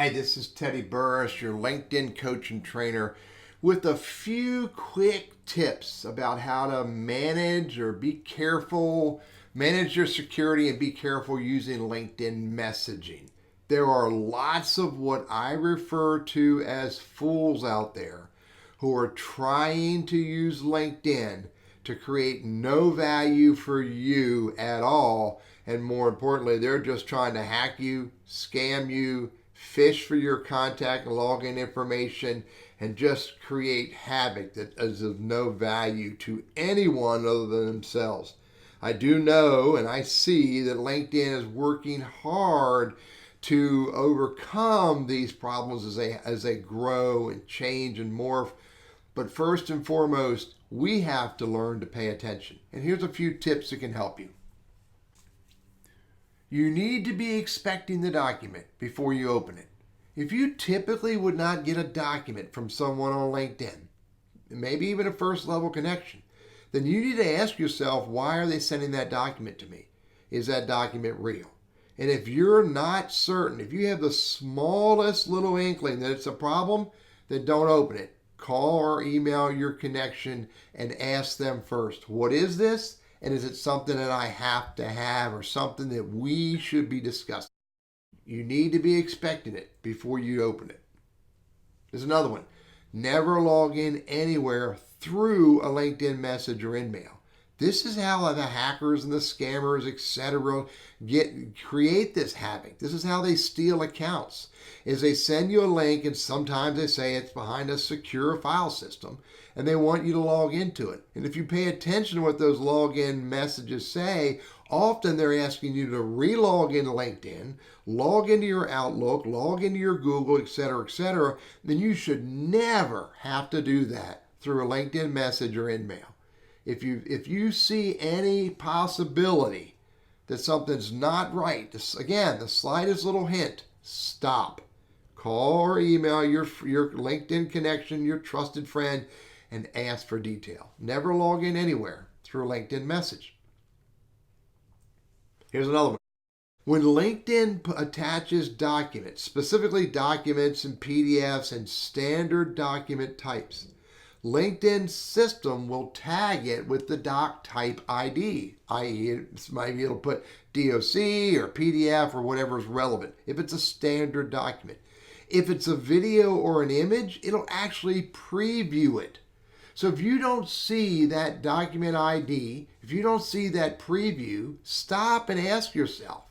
Hey, this is Teddy Burris, your LinkedIn coach and trainer, with a few quick tips about how to manage or be careful, manage your security and be careful using LinkedIn messaging. There are lots of what I refer to as fools out there who are trying to use LinkedIn to create no value for you at all. And more importantly, they're just trying to hack you, scam you, fish for your contact and login information, and just create havoc that is of no value to anyone other than themselves. I do know and I see that LinkedIn is working hard to overcome these problems as they grow and change and morph. But first and foremost, we have to learn to pay attention. And here's a few tips that can help you. You need to be expecting the document before you open it. If you typically would not get a document from someone on LinkedIn, maybe even a first level connection, then you need to ask yourself, why are they sending that document to me? Is that document real? And if you're not certain, if you have the smallest little inkling that it's a problem, then don't open it. Call or email your connection and ask them first, what is this? And is it something that I have to have or something that we should be discussing? You need to be expecting it before you open it. There's another one. Never log in anywhere through a LinkedIn message or email. This is how the hackers and the scammers, etc., create this havoc. This is how they steal accounts. Is they send you a link, and sometimes they say it's behind a secure file system, and they want you to log into it. And if you pay attention to what those login messages say, often they're asking you to re-log into LinkedIn, log into your Outlook, log into your Google, etc., then you should never have to do that through a LinkedIn message or email. If you see any possibility that something's not right, again, the slightest little hint, stop. Call or email your LinkedIn connection, your trusted friend, and ask for detail. Never log in anywhere through a LinkedIn message. Here's another one. When LinkedIn attaches documents, specifically documents and PDFs and standard document types, LinkedIn's system will tag it with the doc type ID, i.e. maybe it'll put DOC or PDF or whatever is relevant if it's a standard document. If it's a video or an image, it'll actually preview it. So if you don't see that document ID, if you don't see that preview, stop and ask yourself,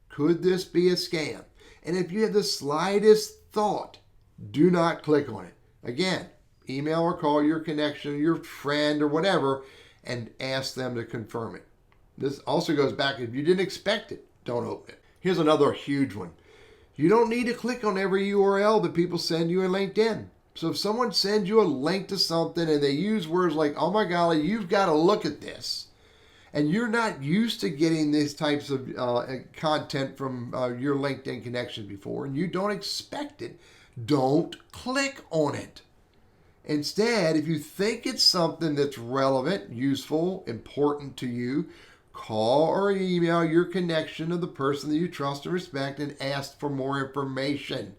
could this be a scam? And if you have the slightest thought, do not click on it. Again, email or call your connection, your friend or whatever, and ask them to confirm it. This also goes back, if you didn't expect it, don't open it. Here's another huge one. You don't need to click on every URL that people send you in LinkedIn. So if someone sends you a link to something and they use words like, oh my golly, you've got to look at this, and you're not used to getting these types of content from your LinkedIn connection before, and you don't expect it, don't click on it. Instead, if you think it's something that's relevant, useful, important to you, call or email your connection to the person that you trust and respect and ask for more information.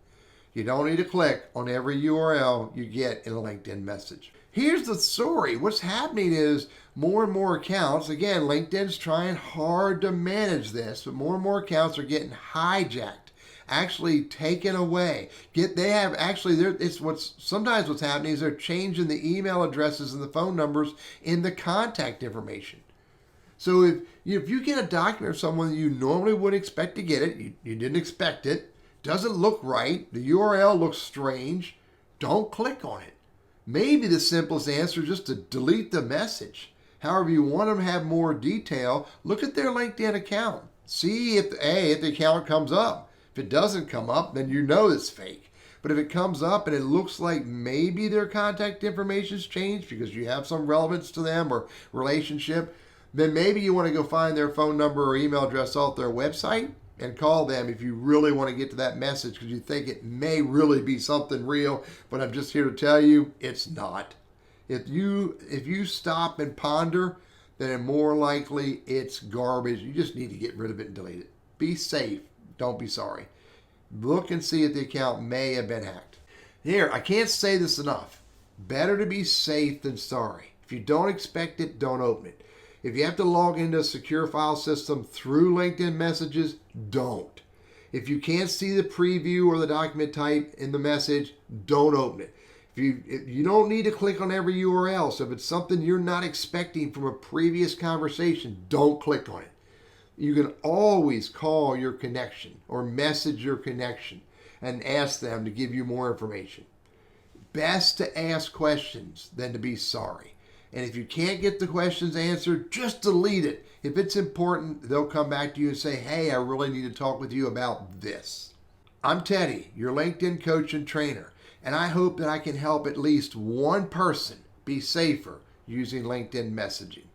You don't need to click on every URL you get in a LinkedIn message. Here's the story. What's happening is more and more accounts, again, LinkedIn's trying hard to manage this, but more and more accounts are getting hijacked. Actually taken away. Sometimes what's happening is they're changing the email addresses and the phone numbers in the contact information. So if you get a document from someone that you normally wouldn't expect to get it, you didn't expect it, doesn't look right, the URL looks strange, don't click on it. Maybe the simplest answer is just to delete the message. However, you want them to have more detail, look at their LinkedIn account. See if the account comes up. If it doesn't come up, then you know it's fake. But if it comes up and it looks like maybe their contact information's changed because you have some relevance to them or relationship, then maybe you want to go find their phone number or email address off their website and call them if you really want to get to that message because you think it may really be something real, but I'm just here to tell you it's not. If you stop and ponder, then more likely it's garbage. You just need to get rid of it and delete it. Be safe. Don't be sorry. look and see if the account may have been hacked. Here, I can't say this enough. Better to be safe than sorry. If you don't expect it, don't open it. If you have to log into a secure file system through LinkedIn messages, don't. If you can't see the preview or the document type in the message, don't open it. If you don't need to click on every URL, so if it's something you're not expecting from a previous conversation, don't click on it. You can always call your connection or message your connection and ask them to give you more information. Best to ask questions than to be sorry. And if you can't get the questions answered, just delete it. If it's important, they'll come back to you and say, hey, I really need to talk with you about this. I'm Teddy, your LinkedIn coach and trainer, and I hope that I can help at least one person be safer using LinkedIn messaging.